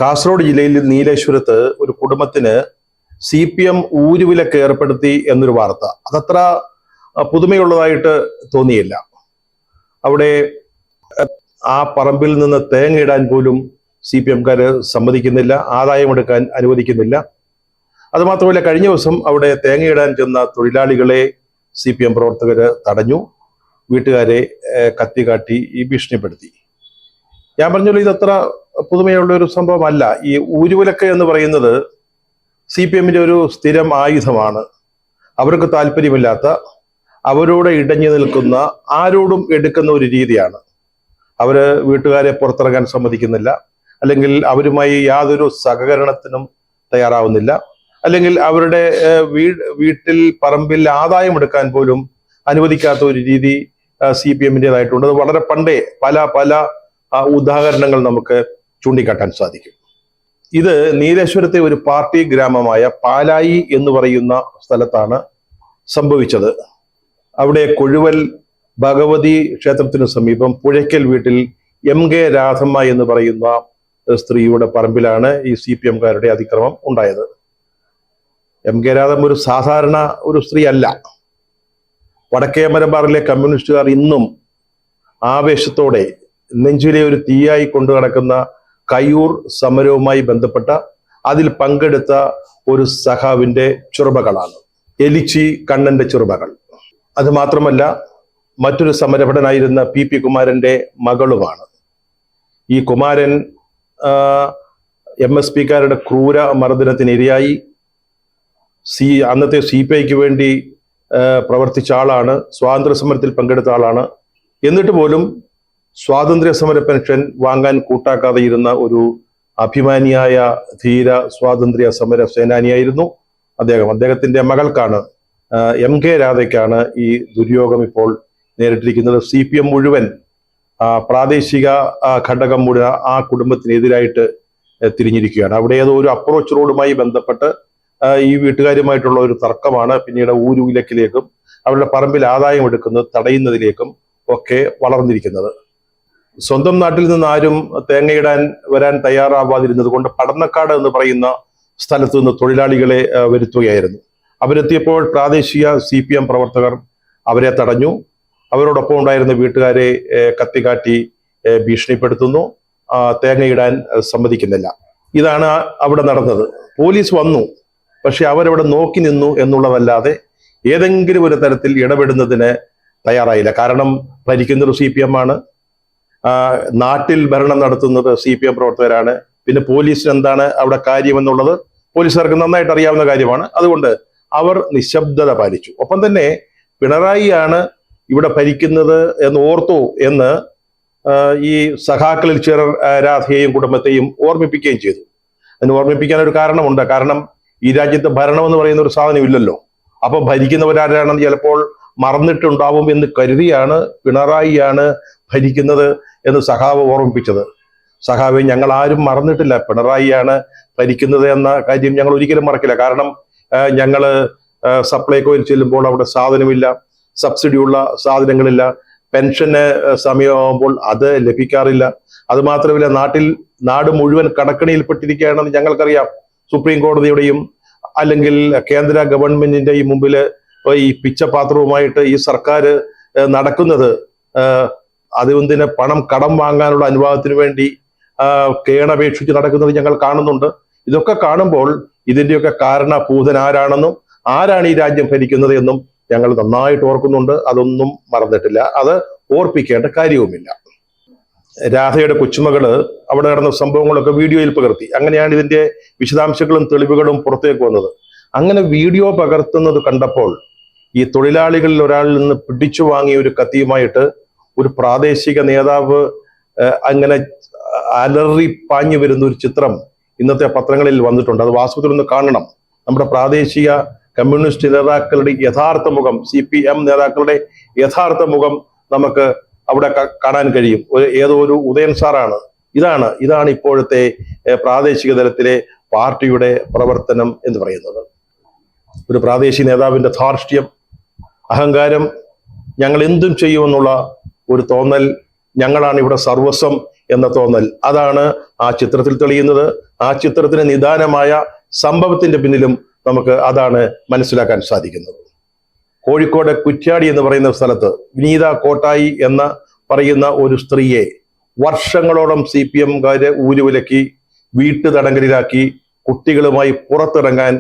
കാസർഗോഡ് ജില്ലയിൽ നീലേശ്വരത്ത് ഒരു കുടുംബത്തിന് CPM ഊരുവിലക്ക് ഏർപ്പെടുത്തി എന്നൊരു വാർത്ത. അതത്ര പുതുമയുള്ളതായിട്ട് തോന്നിയില്ല. അവിടെ ആ പറമ്പിൽ നിന്ന് തേങ്ങ ഇടാൻ പോലും CPMക്കാര് സമ്മതിക്കുന്നില്ല, ആദായമെടുക്കാൻ അനുവദിക്കുന്നില്ല. അതുമാത്രമല്ല, കഴിഞ്ഞ ദിവസം അവിടെ തേങ്ങയിടാൻ ചെന്ന തൊഴിലാളികളെ CPM പ്രവർത്തകര് തടഞ്ഞു, വീട്ടുകാരെ കത്തികാട്ടി ഭീഷണിപ്പെടുത്തി. ഞാൻ പറഞ്ഞല്ലോ, ഇതത്ര പുതുമയുള്ള ഒരു സംഭവമല്ല. ഈ ഊരുവിലക്ക് എന്ന് പറയുന്നത് CPMന്റെ ഒരു സ്ഥിരം ആയുധമാണ്. അവർക്ക് താല്പര്യമില്ലാത്ത, അവരോട് ഇടഞ്ഞു നിൽക്കുന്ന, ആരോടും എടുക്കുന്ന ഒരു രീതിയാണ്. അവര് വീട്ടുകാരെ പുറത്തിറങ്ങാൻ സമ്മതിക്കുന്നില്ല, അല്ലെങ്കിൽ അവരുമായി യാതൊരു സഹകരണത്തിനും തയ്യാറാവുന്നില്ല, അല്ലെങ്കിൽ അവരുടെ വീട്ടിൽ പറമ്പിൽ ആദായം എടുക്കാൻ പോലും അനുവദിക്കാത്ത ഒരു രീതി CPMന്റേതായിട്ടുണ്ട്. അത് വളരെ പണ്ടേ പല ഉദാഹരണങ്ങൾ നമുക്ക് ചൂണ്ടിക്കാട്ടാൻ സാധിക്കും. ഇത് നീലേശ്വരത്തെ ഒരു പാർട്ടി ഗ്രാമമായ പാലായി എന്ന് പറയുന്ന സ്ഥലത്താണ് സംഭവിച്ചത്. അവിടെ കൊഴുവൽ ഭഗവതി ക്ഷേത്രത്തിനു സമീപം പുഴയ്ക്കൽ വീട്ടിൽ MK രാധമ്മ എന്ന് പറയുന്ന സ്ത്രീയുടെ പറമ്പിലാണ് ഈ CPMക്കാരുടെ അതിക്രമം ഉണ്ടായത്. MK രാധമ്മ ഒരു സാധാരണ ഒരു സ്ത്രീ അല്ല. വടക്കേ മലബാറിലെ കമ്മ്യൂണിസ്റ്റുകാർ ഇന്നും ആവേശത്തോടെ നെഞ്ചിലെ ഒരു തീയായി കൊണ്ടു നടക്കുന്ന കയ്യൂർ സമരവുമായി ബന്ധപ്പെട്ട അതിൽ പങ്കെടുത്ത ഒരു സഖാവിന്റെ ചുറുബകളാണ്, എലിച്ചി കണ്ണന്റെ ചുറുബകൾ. അത് മാത്രമല്ല, മറ്റൊരു സമരഭടനായിരുന്ന PP കുമാരന്റെ മകളുമാണ്. ഈ കുമാരൻ MSPക്കാരുടെ ക്രൂര മർദ്ദനത്തിനിരയായി അന്നത്തെ CPIക്ക് വേണ്ടി പ്രവർത്തിച്ച ആളാണ്, സ്വാതന്ത്ര്യ സമരത്തിൽ പങ്കെടുത്ത ആളാണ്. എന്നിട്ട് പോലും സ്വാതന്ത്ര്യ സമര പെൻഷൻ വാങ്ങാൻ കൂട്ടാക്കാതെ ഇരുന്ന ഒരു അഭിമാനിയായ ധീര സ്വാതന്ത്ര്യ സമര സേനാനിയായിരുന്നു അദ്ദേഹം. അദ്ദേഹത്തിന്റെ മകൾക്കാണ്, MK രാധയ്ക്കാണ് ഈ ദുര്യോഗം ഇപ്പോൾ നേരിട്ടിരിക്കുന്നത്. CPM മുഴുവൻ പ്രാദേശിക ഘടകം മുഴുവൻ ആ കുടുംബത്തിനെതിരായിട്ട് തിരിഞ്ഞിരിക്കുകയാണ്. അവിടെ ഏതോ ഒരു അപ്രോച്ച് റോഡുമായി ബന്ധപ്പെട്ട് ഈ വീട്ടുകാരുമായിട്ടുള്ള ഒരു തർക്കമാണ് പിന്നീട് ഊരുവിലക്കിലേക്കും അവരുടെ പറമ്പിൽ ആദായം എടുക്കുന്നത് തടയുന്നതിലേക്കും ഒക്കെ വളർന്നിരിക്കുന്നത്. സ്വന്തം നാട്ടിൽ നിന്ന് ആരും തേങ്ങയിടാൻ വരാൻ തയ്യാറാവാതിരുന്നത് കൊണ്ട് പടന്നക്കാട് എന്ന് പറയുന്ന സ്ഥലത്തു നിന്ന് തൊഴിലാളികളെ വരുത്തുകയായിരുന്നു. അവരെത്തിയപ്പോൾ പ്രാദേശിക CPM പ്രവർത്തകർ അവരെ തടഞ്ഞു. അവരോടൊപ്പം ഉണ്ടായിരുന്ന വീട്ടുകാരെ കത്തികാട്ടി ഭീഷണിപ്പെടുത്തുന്നു, തേങ്ങയിടാൻ സമ്മതിക്കുന്നില്ല. ഇതാണ് അവിടെ നടന്നത്. പോലീസ് വന്നു, പക്ഷെ അവരവിടെ നോക്കി നിന്നു എന്നുള്ളതല്ലാതെ ഏതെങ്കിലും ഒരു തരത്തിൽ ഇടപെടുന്നതിന് തയ്യാറായില്ല. കാരണം ഭരിക്കുന്നത് CPM ആണ്, നാട്ടിൽ ഭരണം നടത്തുന്നത് CPM പ്രവർത്തകരാണ്. പിന്നെ പോലീസിന് എന്താണ് അവിടെ കാര്യമെന്നുള്ളത് പോലീസുകാർക്ക് നന്നായിട്ട് അറിയാവുന്ന കാര്യമാണ്. അതുകൊണ്ട് അവർ നിശബ്ദത പാലിച്ചു. ഒപ്പം തന്നെ പിണറായിയാണ് ഇവിടെ ഭരിക്കുന്നത് എന്ന് ഓർത്തു എന്ന് ഈ സഖാക്കളിൽ ചിലർ രാധയെയും കുടുംബത്തെയും ഓർമ്മിപ്പിക്കുകയും ചെയ്തു. അതിന് ഓർമ്മിപ്പിക്കാൻ ഒരു കാരണമുണ്ട്. കാരണം ഈ രാജ്യത്ത് ഭരണം എന്ന് പറയുന്ന ഒരു സാധനം ഇല്ലല്ലോ. അപ്പൊ ഭരിക്കുന്നവരാരാണെന്ന് ചിലപ്പോൾ മറന്നിട്ടുണ്ടാവും എന്ന് കരുതിയാണ് പിണറായിയാണ് ഭരിക്കുന്നത് എന്ന് സഖാവ് ഓർമ്മിപ്പിച്ചത്. സഖാവെ, ഞങ്ങൾ ആരും മറന്നിട്ടില്ല, പിണറായിയാണ് ഭരിക്കുന്നത് എന്ന കാര്യം ഞങ്ങൾ ഒരിക്കലും മറക്കില്ല. കാരണം ഞങ്ങൾ സപ്ലൈകോയിൽ ചെല്ലുമ്പോൾ അവിടെ സാധനമില്ല, സബ്സിഡിയുള്ള സാധനങ്ങളില്ല, പെൻഷന് സമയമാകുമ്പോൾ അത് ലഭിക്കാറില്ല. അത് മാത്രമല്ല, നാട് മുഴുവൻ കടക്കണിയിൽപ്പെട്ടിരിക്കുകയാണെന്ന് ഞങ്ങൾക്കറിയാം. സുപ്രീം കോടതിയുടെയും അല്ലെങ്കിൽ കേന്ദ്ര ഗവൺമെന്റിന്റെയും മുമ്പിൽ ഈ പിച്ചപാത്രവുമായിട്ട് ഈ സർക്കാർ നടക്കുന്നത് അതിന് പണം കടം വാങ്ങാനുള്ള അനുവാദത്തിന് വേണ്ടി കേണപേക്ഷിച്ച് നടക്കുന്നത് ഞങ്ങൾ കാണുന്നുണ്ട്. ഇതൊക്കെ കാണുമ്പോൾ ഇതിന്റെയൊക്കെ കാരണഭൂതൻ ആരാണെന്നും ആരാണ് ഈ രാജ്യം ഭരിക്കുന്നത് എന്നും ഞങ്ങൾ നന്നായിട്ട് ഓർക്കുന്നുണ്ട്. അതൊന്നും മറന്നിട്ടില്ല, അത് ഓർപ്പിക്കേണ്ട കാര്യവുമില്ല. രാധയുടെ കൊച്ചുമകള് അവിടെ നടന്ന സംഭവങ്ങളൊക്കെ വീഡിയോയിൽ പകർത്തി. അങ്ങനെയാണ് ഇതിന്റെ വിശദാംശങ്ങളും തെളിവുകളും പുറത്തേക്ക് വന്നത്. അങ്ങനെ വീഡിയോ പകർത്തുന്നത് കണ്ടപ്പോൾ ഈ തൊഴിലാളികളിൽ ഒരാളിൽ നിന്ന് പിടിച്ചു വാങ്ങിയ ഒരു കത്തിയുമായിട്ട് ഒരു പ്രാദേശിക നേതാവ് അങ്ങനെ അലറി പാഞ്ഞു വരുന്ന ഒരു ചിത്രം ഇന്നത്തെ പത്രങ്ങളിൽ വന്നിട്ടുണ്ട്. അത് വാസ്തവത്തിൽ ഒന്ന് കാണണം. നമ്മുടെ പ്രാദേശിക കമ്മ്യൂണിസ്റ്റ് നേതാക്കളുടെ യഥാർത്ഥ മുഖം, CPM നേതാക്കളുടെ യഥാർത്ഥ മുഖം നമുക്ക് അവിടെ കാണാൻ കഴിയും. ഏതോ ഒരു ഉദയൻ സാറാണ്. ഇതാണ് ഇപ്പോഴത്തെ പ്രാദേശിക തലത്തിലെ പാർട്ടിയുടെ പ്രവർത്തനം എന്ന് പറയുന്നത്. ഒരു പ്രാദേശിക നേതാവിന്റെ ധാർഷ്ട്യം, അഹങ്കാരം, ഞങ്ങൾ എന്തും ചെയ്യുമെന്നുള്ള ഒരു തോന്നൽ, ഞങ്ങളാണ് ഇവിടെ സർവസ്വം എന്ന തോന്നൽ, അതാണ് ആ ചിത്രത്തിൽ തെളിയുന്നത്. ആ ചിത്രത്തിന് നിദാനമായ സംഭവത്തിന്റെ പിന്നിലും നമുക്ക് അതാണ് മനസ്സിലാക്കാൻ സാധിക്കുന്നത്. കോഴിക്കോട് കുറ്റ്യാടി എന്ന് പറയുന്ന സ്ഥലത്ത് വിനീത കോട്ടായി എന്ന പറയുന്ന ഒരു സ്ത്രീയെ വർഷങ്ങളോളം CPM-കാര് ഊരുവിലക്കി, വീട്ടുതടങ്കലിലാക്കി, കുട്ടികളുമായി പുറത്തിറങ്ങാൻ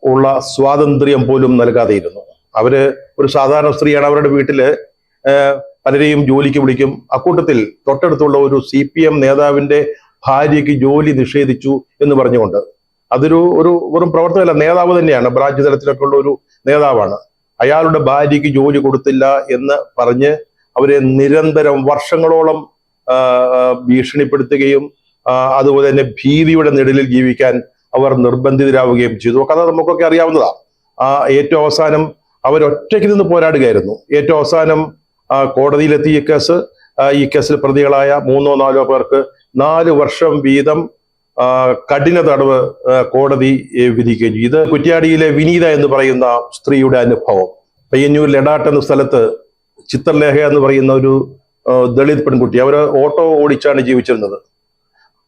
ഉള്ള സ്വാതന്ത്ര്യം പോലും നൽകാതെയിരുന്നു. അവര് ഒരു സാധാരണ സ്ത്രീയാണ്. അവരുടെ വീട്ടില് പലരെയും ജോലിക്ക് വിളിക്കും. അക്കൂട്ടത്തിൽ തൊട്ടടുത്തുള്ള ഒരു CPM നേതാവിന്റെ ഭാര്യയ്ക്ക് ജോലി നിഷേധിച്ചു എന്ന് പറഞ്ഞുകൊണ്ട്, അതൊരു വെറും പ്രവർത്തകല്ല, നേതാവ് തന്നെയാണ്, ബ്രാഞ്ച് തലത്തിലൊക്കെ ഉള്ള ഒരു നേതാവാണ്. അയാളുടെ ഭാര്യയ്ക്ക് ജോലി കൊടുത്തില്ല എന്ന് പറഞ്ഞ് അവരെ നിരന്തരം വർഷങ്ങളോളം ഭീഷണിപ്പെടുത്തുകയും അതുപോലെ തന്നെ ഭീതിയുടെ നിഴലിൽ ജീവിക്കാൻ അവർ നിർബന്ധിതരാവുകയും ചെയ്തു. കഥ നമുക്കൊക്കെ അറിയാവുന്നതാണ്. ഏറ്റവും അവസാനം അവരൊറ്റയ്ക്ക് നിന്ന് പോരാടുകയായിരുന്നു. ഏറ്റവും അവസാനം കോടതിയിലെത്തിയ കേസ്, ഈ കേസിൽ പ്രതികളായ 3 or 4 പേർക്ക് 4 വർഷം വീതം കഠിന തടവ് കോടതി വിധിക്കുകയും ചെയ്തു. ഇത് കുറ്റ്യാടിയിലെ വിനീത എന്ന് പറയുന്ന സ്ത്രീയുടെ അനുഭവം. പയ്യന്നൂർ ലഡാട്ട് എന്ന സ്ഥലത്ത് ചിത്രലേഖ എന്ന് പറയുന്ന ഒരു ദളിത് പെൺകുട്ടി, അവര് ഓട്ടോ ഓടിച്ചാണ് ജീവിച്ചിരുന്നത്.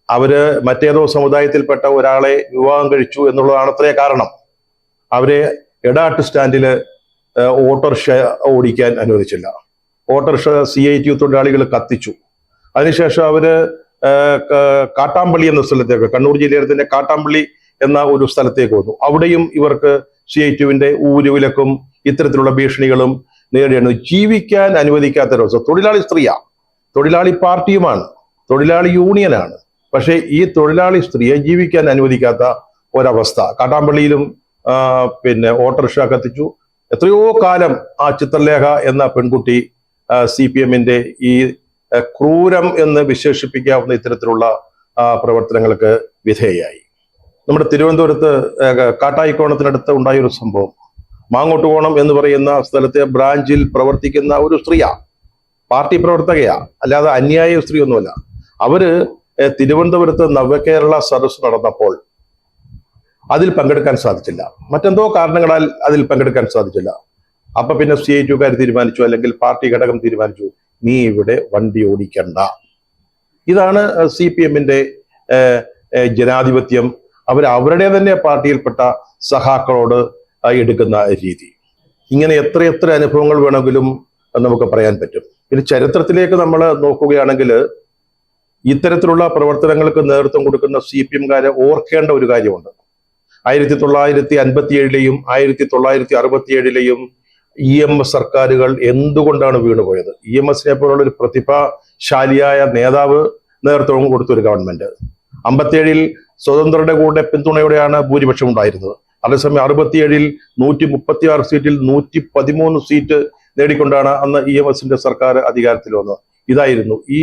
അവര് മറ്റേതോ സമുദായത്തിൽപ്പെട്ട ഒരാളെ വിവാഹം കഴിച്ചു എന്നുള്ളതാണ് അത്രേ കാരണം. അവരെ എടാട്ട് സ്റ്റാൻഡില് ഓട്ടോറിക്ഷ ഓടിക്കാൻ അനുവദിച്ചില്ല. ഓട്ടോറിക്ഷ CITU തൊഴിലാളികൾ കത്തിച്ചു. അതിനുശേഷം അവര് കാട്ടാമ്പള്ളി എന്ന സ്ഥലത്തേക്ക്, കണ്ണൂർ ജില്ലയിലെ തന്നെ കാട്ടാമ്പള്ളി എന്ന ഒരു സ്ഥലത്തേക്ക് വന്നു. അവിടെയും ഇവർക്ക് CITUവിന്റെ ഊരുവിലക്കും ഇത്തരത്തിലുള്ള ഭീഷണികളും നേടിയാണ്. ജീവിക്കാൻ അനുവദിക്കാത്തൊരവസ്ഥ. തൊഴിലാളി സ്ത്രീയാ, തൊഴിലാളി പാർട്ടിയുമാണ്, തൊഴിലാളി യൂണിയനാണ്. പക്ഷെ ഈ തൊഴിലാളി സ്ത്രീയെ ജീവിക്കാൻ അനുവദിക്കാത്ത ഒരവസ്ഥ. കാട്ടാമ്പള്ളിയിലും ഓട്ടോറിക്ഷ കത്തിച്ചു. എത്രയോ കാലം ആ ചിത്രലേഖ എന്ന പെൺകുട്ടി CPM-ന്റെ ഈ ക്രൂരം എന്ന് വിശേഷിപ്പിക്കാവുന്ന ഇത്തരത്തിലുള്ള പ്രവർത്തനങ്ങൾക്ക് വിധേയായി. നമ്മുടെ തിരുവനന്തപുരത്ത് കാട്ടായിക്കോണത്തിനടുത്ത് ഉണ്ടായൊരു സംഭവം, മാങ്ങോട്ടുകോണം എന്ന് പറയുന്ന സ്ഥലത്തെ ബ്രാഞ്ചിൽ പ്രവർത്തിക്കുന്ന ഒരു സ്ത്രീയാ, പാർട്ടി പ്രവർത്തകയാ, അല്ലാതെ അന്യായ സ്ത്രീ ഒന്നുമല്ല. അവര് തിരുവനന്തപുരത്ത് നവകേരള സദസ്സ് നടന്നപ്പോൾ അതിൽ പങ്കെടുക്കാൻ സാധിച്ചില്ല. മറ്റെന്തോ കാരണങ്ങളാൽ അതിൽ പങ്കെടുക്കാൻ സാധിച്ചില്ല. അപ്പൊ പിന്നെ CITUക്കാർ തീരുമാനിച്ചു, അല്ലെങ്കിൽ പാർട്ടി ഘടകം തീരുമാനിച്ചു, നീ ഇവിടെ വണ്ടി ഓടിക്കണ്ട. ഇതാണ് CPM-ന്റെ ജനാധിപത്യം. അവരുടെ തന്നെ പാർട്ടിയിൽപ്പെട്ട സഖാക്കളോട് എടുക്കുന്ന രീതി. ഇങ്ങനെ എത്രയെത്ര അനുഭവങ്ങൾ വേണമെങ്കിലും നമുക്ക് പറയാൻ പറ്റും. ഇനി ചരിത്രത്തിലേക്ക് നമ്മൾ നോക്കുകയാണെങ്കിൽ, ഇത്തരത്തിലുള്ള പ്രവർത്തനങ്ങൾക്ക് നേതൃത്വം കൊടുക്കുന്ന CPM-കാരെ ഓർക്കേണ്ട ഒരു കാര്യമുണ്ട്. 1957-ലെയും 1967-ലെയും EMS സർക്കാരുകൾ എന്തുകൊണ്ടാണ് വീണുപോയത്? EMS-നെ പോലുള്ള ഒരു പ്രതിഭാശാലിയായ നേതാവ് നേതൃത്വം കൊടുത്ത ഒരു ഗവൺമെന്റ്. 57-ൽ സ്വതന്ത്രരുടെ കൂടെ പിന്തുണയോടെയാണ് ഭൂരിപക്ഷം ഉണ്ടായിരുന്നത്. അതേസമയം 67-ൽ 136 സീറ്റിൽ 113 സീറ്റ് നേടിക്കൊണ്ടാണ് അന്ന് EMS-ന്റെ സർക്കാർ അധികാരത്തിൽ വന്നത്. ഇതായിരുന്നു ഈ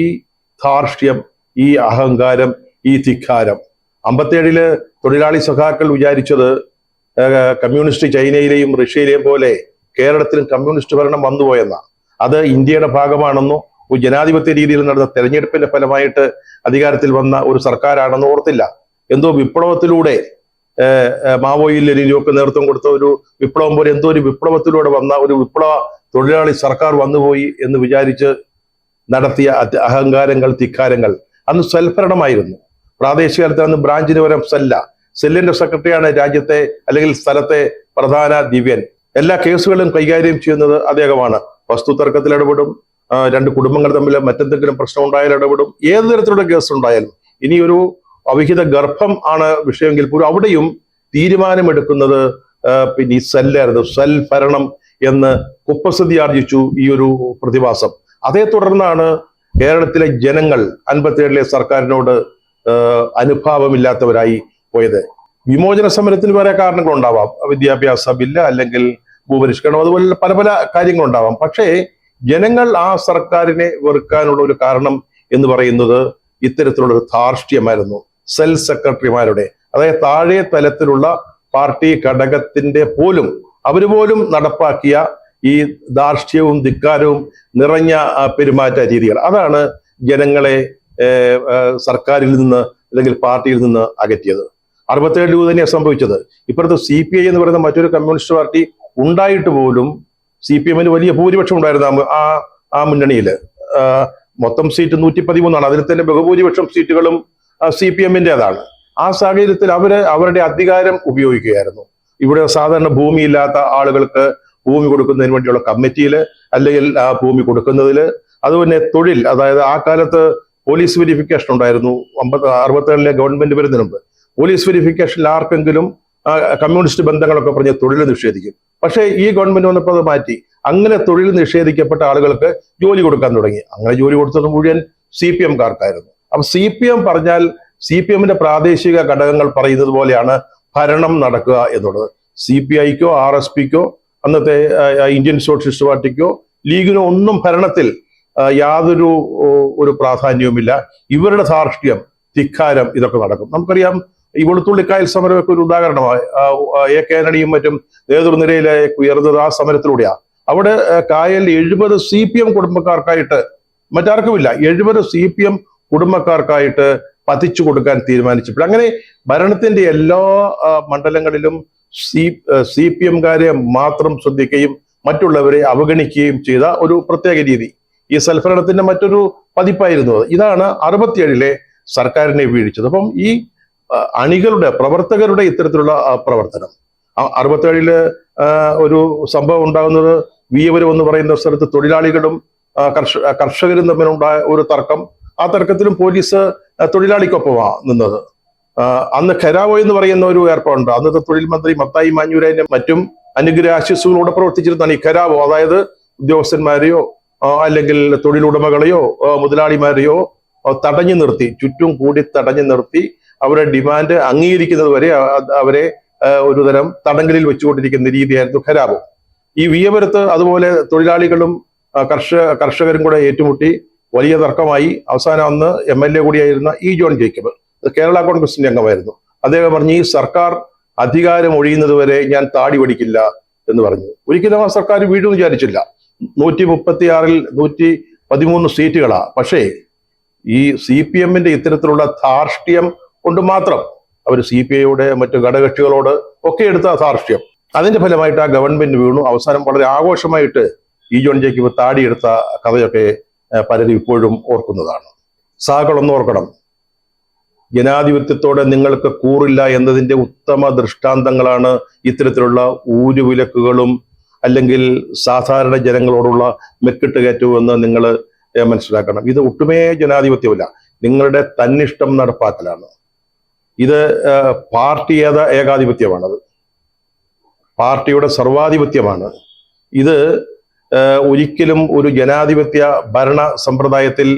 ധാർഷ്ട്യം, ഈ അഹങ്കാരം, ഈ ധിക്കാരം. 57-ല് തൊഴിലാളി സഖാക്കൾ വിചാരിച്ചത് കമ്മ്യൂണിസ്റ്റ് ചൈനയിലെയും റഷ്യയിലെയും പോലെ കേരളത്തിലും കമ്മ്യൂണിസ്റ്റ് ഭരണം വന്നുപോയെന്ന, അത് ഇന്ത്യയുടെ ഭാഗമാണെന്നോ ഒരു ജനാധിപത്യ രീതിയിൽ നടന്ന തെരഞ്ഞെടുപ്പിന്റെ ഫലമായിട്ട് അധികാരത്തിൽ വന്ന ഒരു സർക്കാരാണെന്ന് ഓർത്തില്ല. എന്തോ വിപ്ലവത്തിലൂടെ മാവോയിൽ ലെനിനുമൊക്കെ നേതൃത്വം കൊടുത്ത ഒരു വിപ്ലവം പോലെ എന്തോ ഒരു വിപ്ലവത്തിലൂടെ വന്ന ഒരു വിപ്ലവ തൊഴിലാളി സർക്കാർ വന്നുപോയി എന്ന് വിചാരിച്ച് നടത്തിയ അഹങ്കാരങ്ങൾ, ധിക്കാരങ്ങൾ. അന്ന് സ്വൽഭരണമായിരുന്നു. പ്രാദേശിക തലത്തിൽ അന്ന് ബ്രാഞ്ചിന് പകരം സെല്ലിന്റെ സെക്രട്ടറിയാണ് രാജ്യത്തെ അല്ലെങ്കിൽ സ്ഥലത്തെ പ്രധാന ദിവ്യൻ. എല്ലാ കേസുകളും കൈകാര്യം ചെയ്യുന്നത് അദ്ദേഹമാണ്. വസ്തു തർക്കത്തിൽ ഇടപെടും, 2 കുടുംബങ്ങൾ തമ്മിൽ മറ്റെന്തെങ്കിലും പ്രശ്നം ഉണ്ടായാൽ ഇടപെടും. ഏത് തരത്തിലുള്ള കേസ് ഉണ്ടായാലും, ഇനി ഒരു അവിഹിത ഗർഭം ആണ് വിഷയമെങ്കിൽ പോലും അവിടെയും തീരുമാനമെടുക്കുന്നത് പിന്നെ ഈ സെല്ലായിരുന്നു. സ്വൽഭരണം എന്ന് കുപ്രസിദ്ധി ആർജിച്ചു ഈ ഒരു പ്രതിഭാസം. അതേ തുടർന്നാണ് കേരളത്തിലെ ജനങ്ങൾ 57-ലെ സർക്കാരിനോട് അനുഭാവമില്ലാത്തവരായി പോയത്. വിമോചന സമരത്തിന് വേറെ കാരണങ്ങളുണ്ടാവാം, വിദ്യാഭ്യാസ ബില്ല് അല്ലെങ്കിൽ ഭൂപരിഷ്കരണം, അതുപോലെ പല പല കാര്യങ്ങളുണ്ടാവാം. പക്ഷേ ജനങ്ങൾ ആ സർക്കാരിനെ വെറുക്കാനുള്ള ഒരു കാരണം എന്ന് പറയുന്നത് ഇത്തരത്തിലുള്ള ഒരു ധാർഷ്ട്യമായിരുന്നു. സെൽ സെക്രട്ടറിമാരുടെ, അതായത് താഴെ തലത്തിലുള്ള പാർട്ടി ഘടകത്തിന്റെ പോലും അവര് പോലും നടപ്പാക്കിയ ഈ ധാർഷ്ട്യവും ധിക്കാരവും നിറഞ്ഞ പെരുമാറ്റ രീതികൾ, അതാണ് ജനങ്ങളെ സർക്കാരിൽ നിന്ന് അല്ലെങ്കിൽ പാർട്ടിയിൽ നിന്ന് അകറ്റിയത്. 67 തന്നെയാണ് സംഭവിച്ചത്. ഇപ്പോഴത്തെ CPI എന്ന് പറയുന്ന മറ്റൊരു കമ്മ്യൂണിസ്റ്റ് പാർട്ടി ഉണ്ടായിട്ട് പോലും CPM-ന് വലിയ ഭൂരിപക്ഷം ഉണ്ടായിരുന്നു ആ മുന്നണിയിൽ. മൊത്തം സീറ്റ് 113 അതിൽ തന്നെ ബഹുഭൂരിപക്ഷം സീറ്റുകളും CPM-ന്റേതാണ്. ആ സാഹചര്യത്തിൽ അവരുടെ അധികാരം ഉപയോഗിക്കുകയായിരുന്നു. ഇവിടെ സാധാരണ ഭൂമിയില്ലാത്ത ആളുകൾക്ക് ഭൂമി കൊടുക്കുന്നതിന് വേണ്ടിയുള്ള കമ്മിറ്റിയിൽ, അല്ലെങ്കിൽ ആ ഭൂമി കൊടുക്കുന്നതിൽ, അതുപോലെ തൊഴിൽ, അതായത് ആ കാലത്ത് പോലീസ് വെരിഫിക്കേഷൻ ഉണ്ടായിരുന്നു. 67-ലെ ഗവൺമെന്റ് വരുന്നതിന് മുമ്പ് പോലീസ് വെരിഫിക്കേഷനിൽ ആർക്കെങ്കിലും കമ്മ്യൂണിസ്റ്റ് ബന്ധങ്ങളൊക്കെ പറഞ്ഞ് തൊഴിൽ നിഷേധിക്കും. പക്ഷേ ഈ ഗവൺമെന്റ് വന്നപ്പോൾ അത് മാറ്റി. അങ്ങനെ തൊഴിൽ നിഷേധിക്കപ്പെട്ട ആളുകൾക്ക് ജോലി കൊടുക്കാൻ തുടങ്ങി. അങ്ങനെ ജോലി കൊടുത്തത് മുഴുവൻ CPM-കാർക്കായിരുന്നു. അപ്പൊ CPM പറഞ്ഞാൽ CPM-ന്റെ പ്രാദേശിക ഘടകങ്ങൾ പറയുന്നത് പോലെയാണ് ഭരണം നടക്കുക എന്നുള്ളത്. CPI-ക്കോ RSPക്കോ അന്നത്തെ ഇന്ത്യൻ സോഷ്യലിസ്റ്റ് പാർട്ടിക്കോ ലീഗിനോ ഒന്നും ഭരണത്തിൽ യാതൊരു പ്രാധാന്യവുമില്ല. ഇവരുടെ ധാർഷ്ട്യം, ധിക്കാരം, ഇതൊക്കെ നടക്കും. നമുക്കറിയാം, ഈ വെളുത്തുള്ളിക്കായൽ സമരമൊക്കെ ഒരു ഉദാഹരണമായി. AK ആന്റണിയും മറ്റും നേതൃനിരയിലേക്ക് ഉയർന്നത് ആ സമരത്തിലൂടെയാണ്. അവിടെ കായൽ 70 CPM കുടുംബക്കാർക്കായിട്ട്, മറ്റാർക്കുമില്ല, 70 CPM കുടുംബക്കാർക്കായിട്ട് പതിച്ചു കൊടുക്കാൻ തീരുമാനിച്ചപ്പോൾ അങ്ങനെ ഭരണത്തിന്റെ എല്ലാ മണ്ഡലങ്ങളിലും CPM-കാരെ മാത്രം ശ്രദ്ധിക്കുകയും മറ്റുള്ളവരെ അവഗണിക്കുകയും ചെയ്ത ഒരു പ്രത്യേക രീതി ഈ സൽഭരണത്തിന്റെ മറ്റൊരു പതിപ്പായിരുന്നു. ഇതാണ് 67-ലെ സർക്കാരിനെ വീഴ്ചത്. അപ്പം ഈ അണികളുടെ, പ്രവർത്തകരുടെ ഇത്തരത്തിലുള്ള പ്രവർത്തനം, 67-ല് ഒരു സംഭവം ഉണ്ടാകുന്നത് വിയപുരം എന്ന് പറയുന്ന സ്ഥലത്ത് തൊഴിലാളികളും കർഷകരും തമ്മിലുണ്ടായ ഒരു തർക്കം. ആ തർക്കത്തിലും പോലീസ് തൊഴിലാളിക്കൊപ്പമാണ് നിന്നത്. അന്ന് ഖരാവോ എന്ന് പറയുന്ന ഒരു ഏർപ്പാടുണ്ട്. അന്നത്തെ തൊഴിൽ മന്ത്രി മത്തായി മാഞ്ഞൂരേന്റെ മറ്റും അനുഗ്രഹ ആശിസ്സുകളോടെ പ്രവർത്തിച്ചിരുന്നതാണ് ഈ ഖരാവോ. അതായത് ഉദ്യോഗസ്ഥന്മാരെയോ അല്ലെങ്കിൽ തൊഴിലുടമകളെയോ മുതലാളിമാരെയോ തടഞ്ഞു നിർത്തി, ചുറ്റും കൂടി തടഞ്ഞു നിർത്തി അവരുടെ ഡിമാൻഡ് അംഗീകരിക്കുന്നത് വരെ അവരെ ഒരുതരം തടങ്കലിൽ വെച്ചുകൊണ്ടിരിക്കുന്ന രീതിയായിരുന്നു ഖരാവോ. ഈ വിയപുരത്ത് അതുപോലെ തൊഴിലാളികളും കർഷകരും കൂടെ ഏറ്റുമുട്ടി വലിയ തർക്കമായി. അവസാനം അന്ന് MLA കൂടിയായിരുന്ന ജോൺ ജേക്കബ്, കേരള കോൺഗ്രസിന്റെ അംഗമായിരുന്നു, അദ്ദേഹം പറഞ്ഞു, ഈ സർക്കാർ അധികാരം ഒഴിയുന്നത് വരെ ഞാൻ താടി പഠിക്കില്ല എന്ന് പറഞ്ഞു. ഒരിക്കലും ആ സർക്കാർ വീഴും വിചാരിച്ചില്ല. 136-ൽ 113 സീറ്റുകളാ. പക്ഷേ ഈ CPM-ന്റെ ഇത്തരത്തിലുള്ള ധാർഷ്ട്യം കൊണ്ട് മാത്രം അവർ CPI-യോട് മറ്റു ഘടകകക്ഷികളോട് ഒക്കെ എടുത്ത ധാർഷ്ട്യം, അതിന്റെ ഫലമായിട്ട് ആ ഗവൺമെന്റ് വീണു. അവസാനം വളരെ ആഘോഷമായിട്ട് ജോൺ ജേക്കബ് താടിയെടുത്ത കഥയൊക്കെ പലരും ഇപ്പോഴും ഓർക്കുന്നതാണ്. സാകളൊന്നും ഓർക്കണം, ജനാധിപത്യത്തോടെ നിങ്ങൾക്ക് കൂറില്ല എന്നതിന്റെ ഉത്തമ ദൃഷ്ടാന്തങ്ങളാണ് ഇത്തരത്തിലുള്ള ഊരുവിലക്കുകളും അല്ലെങ്കിൽ സാധാരണ ജനങ്ങളോടുള്ള മെക്കിട്ട് കയറ്റവും എന്ന് നിങ്ങൾ മനസ്സിലാക്കണം. ഇത് ഒട്ടുമേ ജനാധിപത്യമല്ല, നിങ്ങളുടെ തന്നിഷ്ടം നടപ്പാക്കലാണ്. ഇത് പാർട്ടിയേത ഏകാധിപത്യമാണത്, പാർട്ടിയുടെ സർവാധിപത്യമാണ്. ഇത് ഒരിക്കലും ഒരു ജനാധിപത്യ ഭരണ സമ്പ്രദായത്തിൽ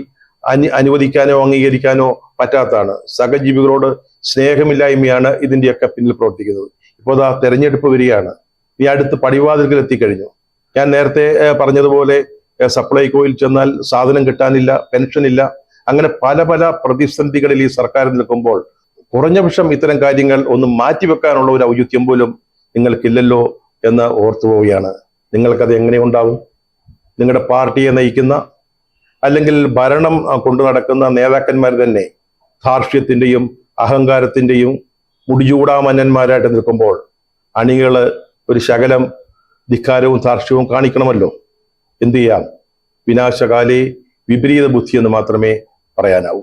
അനുവദിക്കാനോ അംഗീകരിക്കാനോ പറ്റാത്തതാണ്. സഹജീവികളോട് സ്നേഹമില്ലായ്മയാണ് ഇതിന്റെയൊക്കെ പിന്നിൽ പ്രവർത്തിക്കുന്നത്. ഇപ്പോൾ ദാ തെരഞ്ഞെടുപ്പ് വരികയാണ്. ഈ അടുത്ത് പടിവാതിൽക്കൽ എത്തിക്കഴിഞ്ഞു. ഞാൻ നേരത്തെ പറഞ്ഞതുപോലെ സപ്ലൈകോയിൽ ചെന്നാൽ സാധനം കിട്ടാനില്ല, പെൻഷനില്ല, അങ്ങനെ പല പല പ്രതിസന്ധികളിൽ ഈ സർക്കാർ നിൽക്കുമ്പോൾ കുറഞ്ഞപക്ഷം ഇത്തരം കാര്യങ്ങൾ ഒന്ന് മാറ്റിവെക്കാനുള്ള ഒരു ഔചിത്യം പോലും നിങ്ങൾക്കില്ലല്ലോ എന്ന് ഓർത്തു പോവുകയാണ്. നിങ്ങൾക്കത് എങ്ങനെ ഉണ്ടാവും? നിങ്ങളുടെ പാർട്ടിയെ നയിക്കുന്ന അല്ലെങ്കിൽ ഭരണം കൊണ്ടു നടക്കുന്ന നേതാക്കന്മാർ തന്നെ ധാർഷ്ട്യത്തിന്റെയും അഹങ്കാരത്തിന്റെയും മുടിചൂടാമന്നന്മാരായിട്ട് നിൽക്കുമ്പോൾ അണികള് ഒരു ശകലം ധിക്കാരവും ധാർഷ്ട്യവും കാണിക്കണമല്ലോ. എന്തു ചെയ്യാം? വിനാശകാലേ വിപരീത ബുദ്ധി എന്ന് മാത്രമേ പറയാനാവൂ.